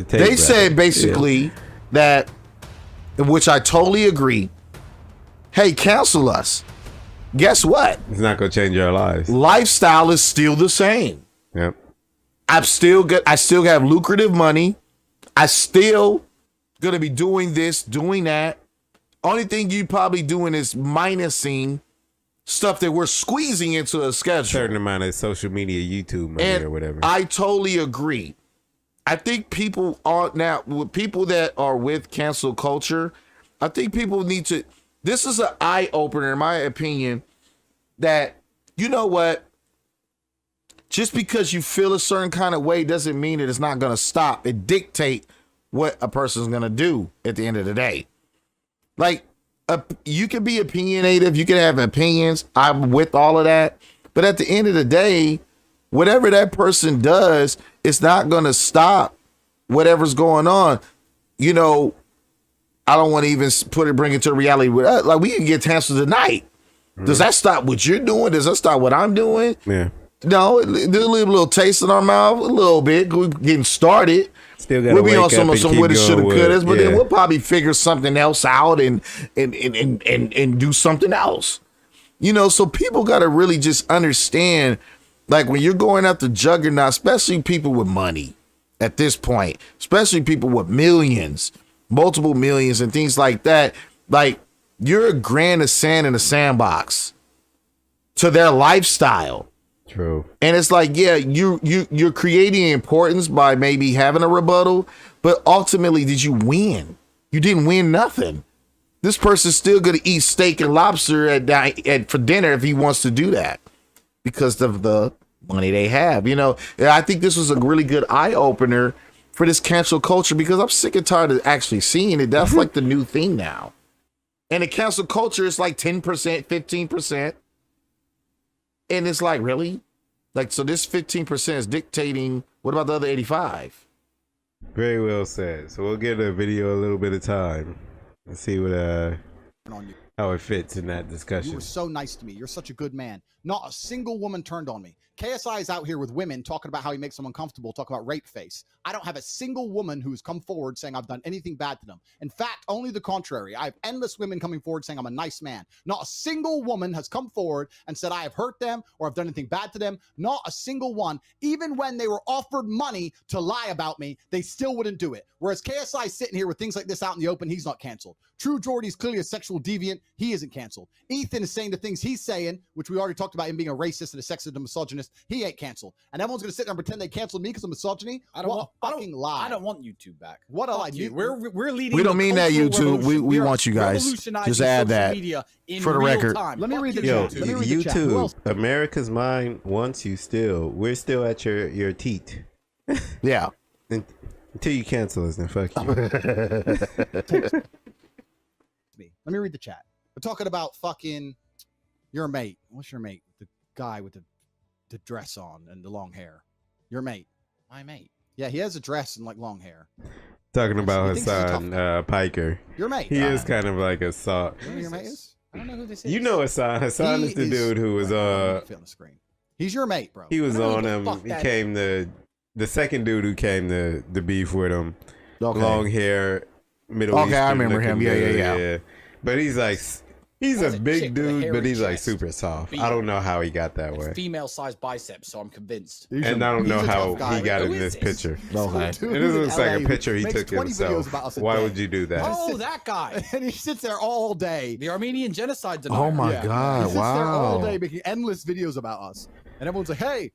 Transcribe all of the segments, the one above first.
They said basically that, which I totally agree. Hey, cancel us. Guess what? It's not gonna change our lives. Lifestyle is still the same. Yep. I still have lucrative money. I still gonna be doing this, doing that. Only thing you probably doing is minusing stuff that we're squeezing into a schedule. Certain amount of social media, YouTube money and or whatever. I totally agree. I think people are now with people that are with cancel culture. I think people need to. This is an eye opener, in my opinion. That you know what. Just because you feel a certain kind of way doesn't mean that it's not going to stop and dictate what a person's going to do at the end of the day. Like, you can be opinionated, you can have opinions. I'm with all of that. But at the end of the day, whatever that person does, it's not going to stop whatever's going on. You know, I don't want to even bring it to reality. Like, we can get canceled tonight. Does that stop what you're doing? Does that stop what I'm doing? Yeah. No, there's a little taste in our mouth, a little bit. We're getting started. Still gotta we'll be wake on some up and what it keep should have, going could with have, but it. then Yeah. we'll probably figure something else out and do something else. You know, so people got to really just understand, like when you're going after juggernaut, especially people with money at this point, especially people with millions, multiple millions and things like that, like you're a grain of sand in a sandbox to their lifestyle. True. And it's like, yeah, you're creating importance by maybe having a rebuttal, but ultimately, did you win? You didn't win nothing. This person's still gonna eat steak and lobster for dinner if he wants to do that because of the money they have. You know, I think this was a really good eye opener for this cancel culture because I'm sick and tired of actually seeing it. That's like the new thing now. And the cancel culture is like 10%, 15%. And it's like, really? Like, so this 15% is dictating, what about the other 85? Very well said. So we'll give the video a little bit of time and see what how it fits in that discussion. You were so nice to me. You're such a good man. Not a single woman turned on me. KSI is out here with women talking about how he makes them uncomfortable, talking about rape face. I don't have a single woman who's come forward saying I've done anything bad to them. In fact, only the contrary. I have endless women coming forward saying I'm a nice man. Not a single woman has come forward and said I have hurt them or I've done anything bad to them. Not a single one. Even when they were offered money to lie about me, they still wouldn't do it. Whereas KSI is sitting here with things like this out in the open, he's not canceled. True Jordy's clearly a sexual deviant. He isn't canceled. Ethan is saying the things he's saying, which we already talked about him being a racist and a sexist and misogynist. He ain't canceled. And everyone's going to sit there and pretend they canceled me because of misogyny. I don't want lie. I don't want YouTube back. What a lie. We're leading. We don't mean that, YouTube. We want you guys. revolutionizing Just add social that media in for the real record. time. Let me read the Yo, chat. Let me read the chat. Who else? YouTube, America's Mind wants you still. We're still at your teat. Yeah. Until you cancel us, then fuck you. Let me read the chat. We're talking about fucking your mate. What's your mate? The guy with the dress on and the long hair. Your mate. My mate. Yeah, he has a dress and like long hair. Talking about He thinks he's a Hassan Piker. Your mate. He is kind of like a soft. You know who your mate is? I don't know who this is. You know Hassan. Hassan is the dude who was on the screen. He's your mate, bro. He was I don't know on who the him. fuck He that came the second dude who came to the beef with him. Okay. Long hair, Middle Okay, I Eastern remember him. looking Yeah, dude, yeah. But he's like, he's That's a a big chick with a dude, hairy but he's like chest. super soft. Beat I don't know how he got that way. Female-sized biceps, so I'm convinced. And I don't know how he got in this picture. Okay. Dude It looks in like a LA picture he makes took 20 videos himself. about us a Why day. would you do that? Oh, that guy. And he sits there all day. The Armenian genocide denier. Oh my Yeah. He God! sits there all Wow. day making endless videos about us. And everyone's like, hey,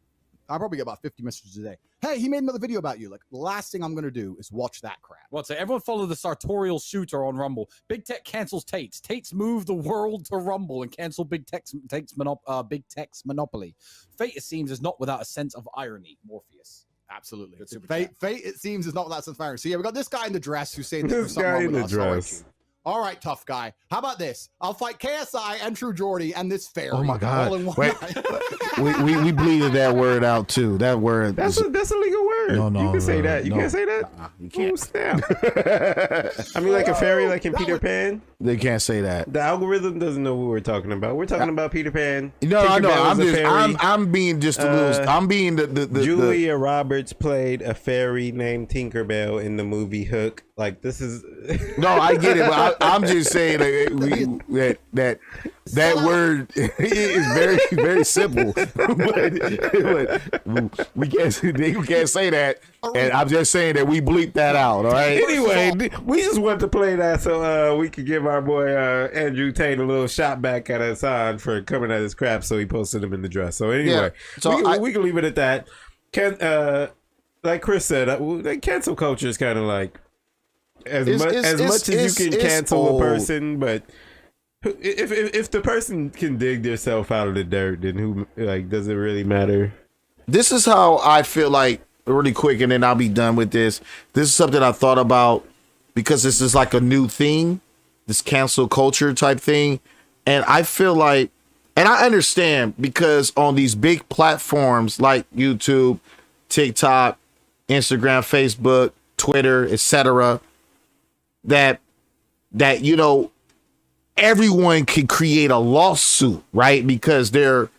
I probably get about 50 messages a day. Hey, he made another video about you. Like, the last thing I'm going to do is watch that crap. What's it? Everyone follow the sartorial shooter on Rumble. Big Tech cancels Tate's. Tate's move the world to Rumble and cancel Big Tech's monopoly. Fate, it seems, is not without a sense of irony. Morpheus. Absolutely. Good super Fate, chat. it seems, is not without some fire. So, yeah, we got this guy in the dress who's saying that This there's something guy wrong in with the us. I'll dress. hate you. All right, tough guy. How about this? I'll fight KSI and True Jordy and this fairy. Oh my all in God! one Wait, night. we bleeded that word out too. That word. That's a legal word. No, you can say that. You no. can't say that. You can't. Oh, snap. I mean, like a fairy, like in Peter Pan. They can't say that. The algorithm doesn't know what we're talking about. We're talking about Peter Pan. No, I know. Tinkerbell I'm being just a little. I'm being the Julia Roberts played a fairy named Tinkerbell in the movie Hook. Like this is. No, I get it, but I'm just saying that word is very very simple. but we can't. They can't say that, and I'm just saying that we bleep that out. All right. Anyway, we just wanted to play that so we could give our boy Andrew Tate a little shot back at Hassan for coming at his crap. So he posted him in the dress. So anyway, we can leave it at that. Like Chris said, cancel culture is kind of like. As much as you can cancel a person, but if the person can dig themselves out of the dirt, then who does it really matter? This is how I feel like really quick, and then I'll be done with this. This is something I thought about because this is like a new thing, this cancel culture type thing, and I feel like, and I understand because on these big platforms like YouTube, TikTok, Instagram, Facebook, Twitter, etc. that everyone can create a lawsuit, right? Because they're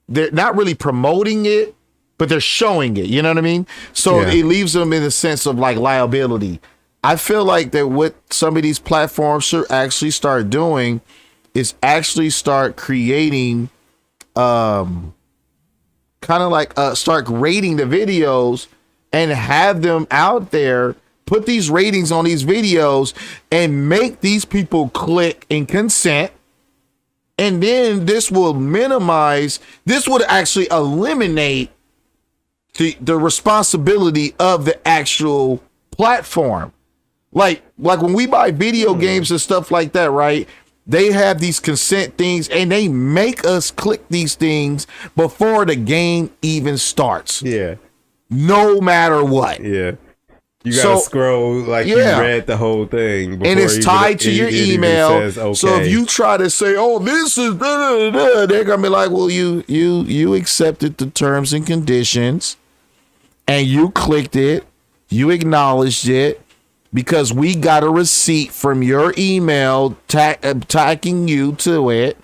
not really promoting it, but they're showing it. You know what I mean? So it leaves them in a sense of like liability. I feel like that what some of these platforms should actually start doing is actually start creating, kind of like start rating the videos and have them out there. Put these ratings on these videos and make these people click and consent. And then this will minimize, this would actually eliminate the responsibility of the actual platform. Like when we buy video games and stuff like that, right? They have these consent things and they make us click these things before the game even starts. Yeah. No matter what. Yeah. You gotta scroll like you read the whole thing, and it's tied to your email. Says, okay. So if you try to say, "Oh, this is," they're gonna be like, "Well, you accepted the terms and conditions, and you clicked it, you acknowledged it, because we got a receipt from your email tagging you to it."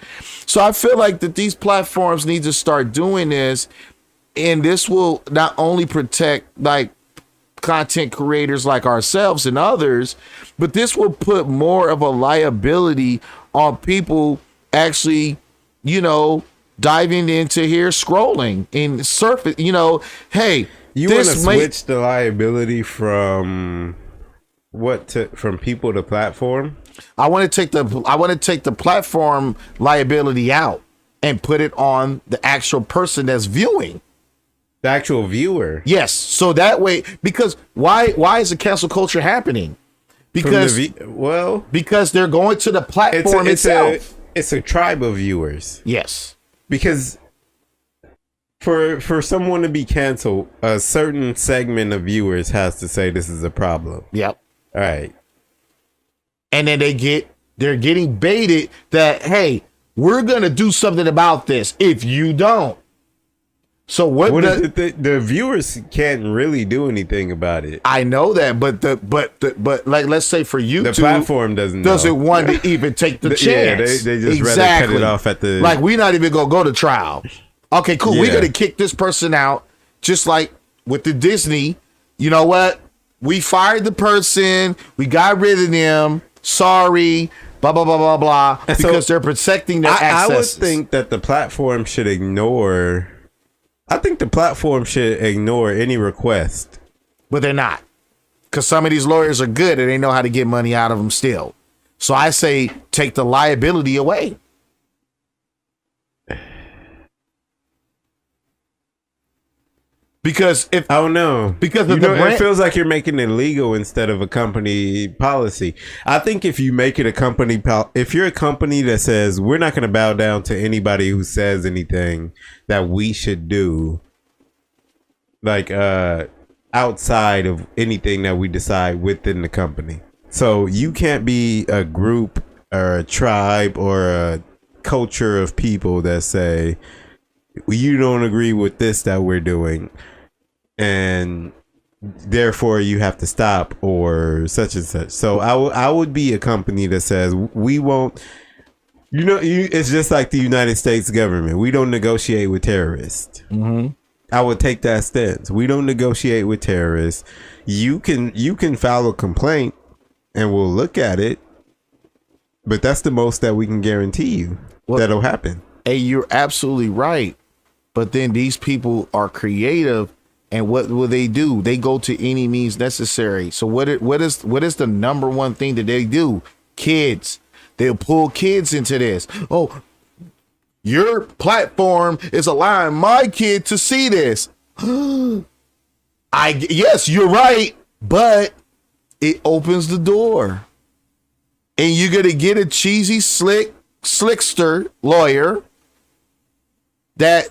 So I feel like that these platforms need to start doing this, and this will not only protect like content creators like ourselves and others, but this will put more of a liability on people actually, diving into here, scrolling and surfing, hey, you want to switch the liability from from people to platform? I want to take the platform liability out and put it on the actual person that's viewing. The actual viewer. Yes. So that way, because why is the cancel culture happening? Because because they're going to the platform itself. It's a tribe of viewers. Yes. Because for someone to be canceled, a certain segment of viewers has to say this is a problem. Yep. All right. And then they're getting baited that, hey, we're gonna do something about this if you don't. So what the viewers can't really do anything about it. I know that, but like let's say for YouTube, the platform doesn't want to even take the chance. They just rather cut it off at the like we're not even gonna go to trial. Okay, cool. We're gonna kick this person out, just like with the Disney. You know what? We fired the person. We got rid of them. Sorry. Blah blah blah blah blah. Because they're protecting their access. I would think that the platform should ignore. I think the platform should ignore any request. But they're not. Because some of these lawyers are good and they know how to get money out of them still. So I say take the liability away. Because if I don't know, because it feels like you're making it legal instead of a company policy. I think if you make it a company, if you're a company that says we're not going to bow down to anybody who says anything that we should do, like outside of anything that we decide within the company. So you can't be a group or a tribe or a culture of people that say you don't agree with this that we're doing. And therefore you have to stop or such and such. So I would be a company that says we won't. It's just like the United States government. We don't negotiate with terrorists. Mm-hmm. I would take that stance. We don't negotiate with terrorists. You can file a complaint and we'll look at it, but that's the most that we can guarantee you that'll happen. Hey, you're absolutely right. But then these people are creative, and what will they do? They go to any means necessary. So what is the number one thing that they do? Kids. They'll pull kids into this. Oh, your platform is allowing my kid to see this. Yes, you're right, but it opens the door. And you're going to get a cheesy, slickster lawyer that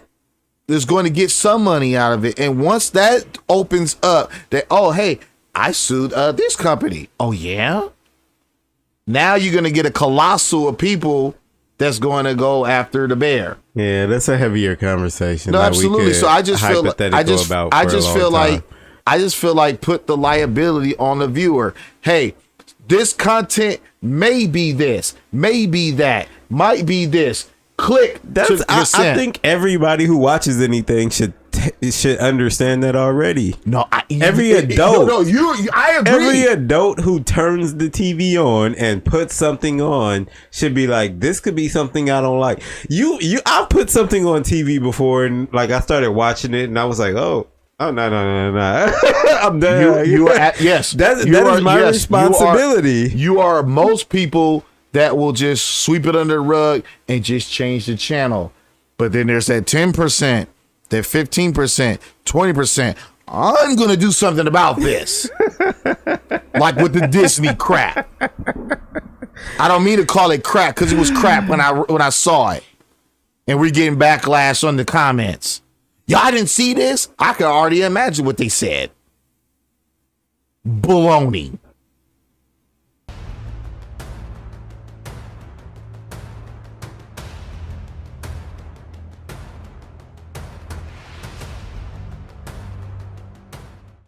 is going to get some money out of it. And once that opens up, that, oh, hey, I sued this company. Oh, yeah? Now you're going to get a colossal of people that's going to go after the bear. Yeah, that's a heavier conversation. No, absolutely. So I just feel like put the liability on the viewer. Hey, this content may be this, may be that, might be this. Click. I think everybody who watches anything should understand that already. No, every adult. I agree. Every adult who turns the TV on and puts something on should be like, this could be something I don't like. I put something on TV before, and like I started watching it, and I was like, oh no, I'm done. Yes, that is my responsibility. You are most people that will just sweep it under the rug and just change the channel. But then there's that 10%, that 15%, 20%. I'm going to do something about this. Like with the Disney crap. I don't mean to call it crap because it was crap when I saw it. And we're getting backlash on the comments. Y'all didn't see this? I can already imagine what they said. Baloney.